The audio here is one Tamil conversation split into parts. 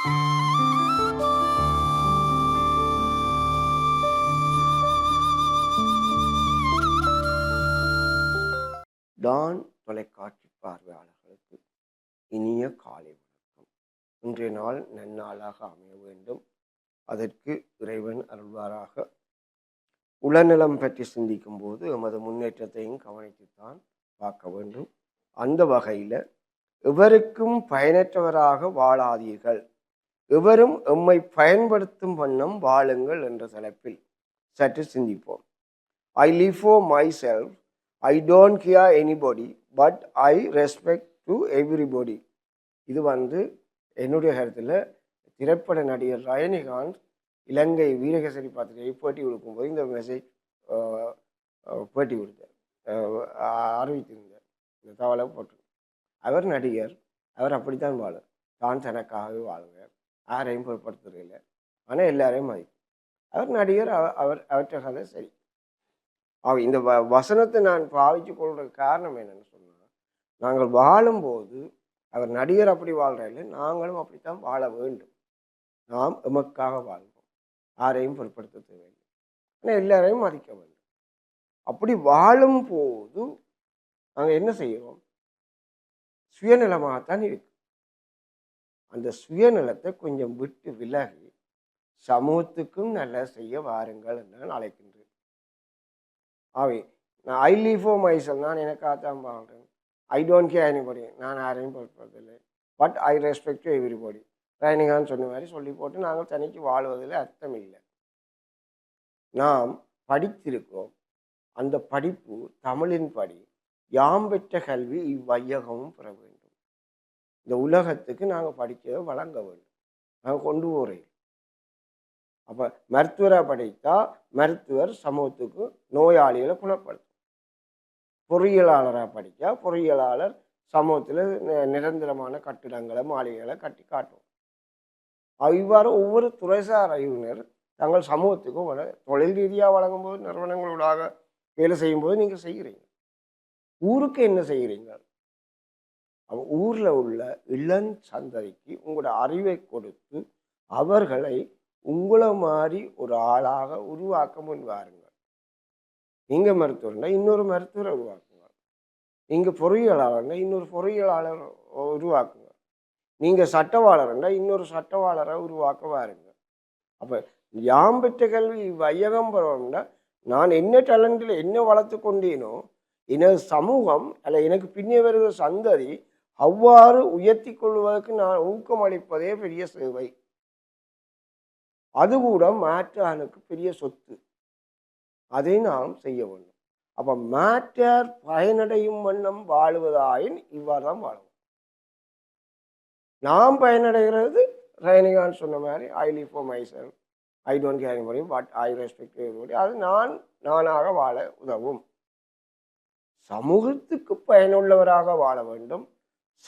டான் தொலைக்காட்சி பார்வையாளர்களுக்கு இனிய காலை வணக்கம். இன்றைய நாள் நன்னாளாக அமைய வேண்டும். அதற்கு இறைவன் அருள்வாராக. உளநலம் பற்றி சிந்திக்கும் போது எமது முன்னேற்றத்தையும் கவனித்துத்தான் பார்க்க வேண்டும். அந்த வகையில் எவருக்கும் பயனற்றவராக வாழாதீர்கள், எவரும் எம்மை பயன்படுத்தும் வண்ணம் வாழுங்கள் என்ற தலைப்பில் சற்று சிந்திப்போம். I live for myself. I don't care anybody, but I respect to everybody. இது என்னுடைய கருத்தில் திரைப்பட நடிகர் ரஜினிகாந்த் இலங்கை வீரகேசரி பத்திரிகை பேட்டி கொடுக்கும்போது இந்த மெசேஜ் பேட்டி கொடுத்தார், அறிவித்திருந்தார். இந்த தகவலை போட்டு அவர் நடிகர், அவர் அப்படித்தான் வாழும். தான் தனக்காகவே வாழுவார், யாரையும் பொருட்படுத்துறதில்லை, ஆனால் எல்லாரையும் மதிக்கும். அவர் நடிகர், அவற்றை கதை சரி. இந்த வசனத்தை நான் பாவிச்சு கொள்கிற காரணம் என்னன்னு சொன்னால், நாங்கள் வாழும்போது அவர் நடிகர் அப்படி வாழ்கிறதில்லை, நாங்களும் அப்படித்தான் வாழ வேண்டும். நாம் எமக்காக வாழ்வோம், யாரையும் பொருட்படுத்த தேவையில்லை, ஆனால் எல்லாரையும் மதிக்க வேண்டும். அப்படி வாழும் போது நாங்கள் என்ன செய்கிறோம்? சுயநலமாகத்தான் இருக்கு. அந்த சுயநலத்தை கொஞ்சம் விட்டு விலகி சமூகத்துக்கும் நல்ல செய்ய வாருங்கள் என்று நான் அழைக்கின்றேன். ஆவே நான் ஐ லீவ் ஃபார் மைசெல்ஃப், நான் எனக்காகத்தான் வாழ்கிறேன். ஐ டோன்ட் கேர் எனிபடி, நான் யாரையும் பொருட்படுத்தவில்லை. But I respect to everybody. Rajinikanth சொன்ன மாதிரி சொல்லி போட்டு நாங்கள் தனிக்கு வாழ்வதில் அர்த்தம் இல்லை. நாம் படித்திருக்கோம், அந்த படிப்பு தமிழின் படி யாம் பெற்ற கல்வி இவ்வையகமும் பெற வேண்டும். இந்த உலகத்துக்கு நாங்கள் படிக்க வழங்க வேண்டும், நாங்கள் கொண்டு போகிறேன். அப்போ மருத்துவராக படித்தா மருத்துவர் சமூகத்துக்கு நோயாளிகளை குணப்படுத்தும். பொறியியலாளராக படித்தா பொறியியலாளர் சமூகத்தில் நிரந்தரமான கட்டிடங்களை மாளிகைகளை கட்டி காட்டும். இவ்வாறு ஒவ்வொரு துறைசார் அறிவினர் தங்கள் சமூகத்துக்கும் தொழில் ரீதியாக வழங்கும்போது, நிறுவனங்களோடாக வேலை செய்யும்போது நீங்கள் செய்கிறீங்க. ஊருக்கு என்ன செய்கிறீங்க? ஊரில் உள்ள இளம் சந்ததிக்கு உங்களோட அறிவை கொடுத்து அவர்களை உங்களை மாதிரி ஒரு ஆளாக உருவாக்க முன் வாருங்கள். நீங்கள் மருத்துவர்னா இன்னொரு மருத்துவரை உருவாக்குங்க, நீங்கள் பொறியியலாளர்னா இன்னொரு பொறியியலாளர் உருவாக்குங்க, நீங்கள் சட்டவாளர்னா இன்னொரு சட்டவாளரை உருவாக்க வாருங்க. அப்போ யாம் பெற்ற கல்வி வையகம் பெறணும்னா நான் என்ன டேலண்டில் என்ன வளர்த்து கொண்டேனோ எனது சமூகம் அல்ல எனக்கு பின்னே வருகிற சந்ததி அவ்வாறு உயர்த்தி கொள்வதற்கு நான் ஊக்கமளிப்பதே பெரிய சேவை. அது கூட மாற்றானுக்கு பெரிய சொத்து, அதை நாம் செய்ய வேண்டும். அப்போ மாற்றார் பயனடையும் வண்ணம் வாழுவதாயின் இவ்வாறு தான் வாழும். நாம் பயனடைகிறது ரஜினிகாந்த் சொன்ன மாதிரி I live for myself, I don't care anybody, but I respect everybody. அது நானாக வாழ உதவும். சமூகத்துக்கு பயனுள்ளவராக வாழ வேண்டும்,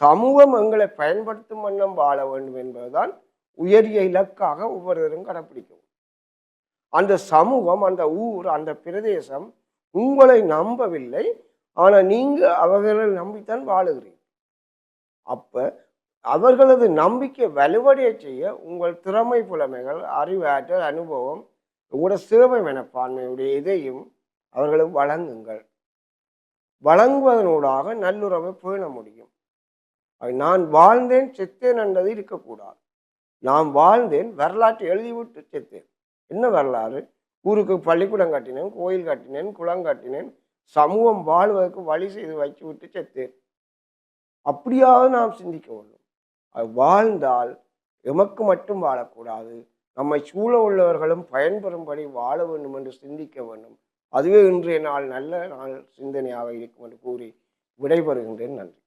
சமூகம் எங்களை பயன்படுத்தும் வண்ணம் வாழ வேண்டும் என்பதுதான் உயரிய இலக்காக ஒவ்வொருவரும் கடைப்பிடிக்கும். அந்த சமூகம், அந்த ஊர், அந்த பிரதேசம் உங்களை நம்பவில்லை, ஆனால் நீங்கள் அவர்களை நம்பித்தான் வாழுகிறீர்கள். அப்ப அவர்களது நம்பிக்கை வலுவடைய செய்ய உங்கள் திறமை புலமைகள், அறிவாற்றல், அனுபவம், உங்களோட சேவை மனப்பான்மையுடைய இதையும் அவர்களுக்கு வழங்குங்கள். வழங்குவதனூடாக நல்லுறவை பேண முடியும். நான் வாழ்ந்தேன் செத்தேன் என்றது இருக்கக்கூடாது. நான் வாழ்ந்தேன், வரலாற்றை எழுதிவிட்டு செத்தேன். என்ன வரலாறு? ஊருக்கு பள்ளிக்கூடம் கட்டினேன், கோயில் கட்டினேன், குளம் கட்டினேன், சமூகம் வாழ்வதற்கு வழி செய்து வைத்து விட்டு செத்தேன். அப்படியாவது நாம் சிந்திக்க வேண்டும். அது வாழ்ந்தால் எமக்கு மட்டும் வாழக்கூடாது, நம்மை சூழ உள்ளவர்களும் பயன்பெறும்படி வாழ வேண்டும் என்று சிந்திக்க வேண்டும். அதுவே இன்றைய நாள் நல்ல நாள் சிந்தனையாக இருக்கும் என்று கூறி விடைபெறுகின்றேன். நன்றி.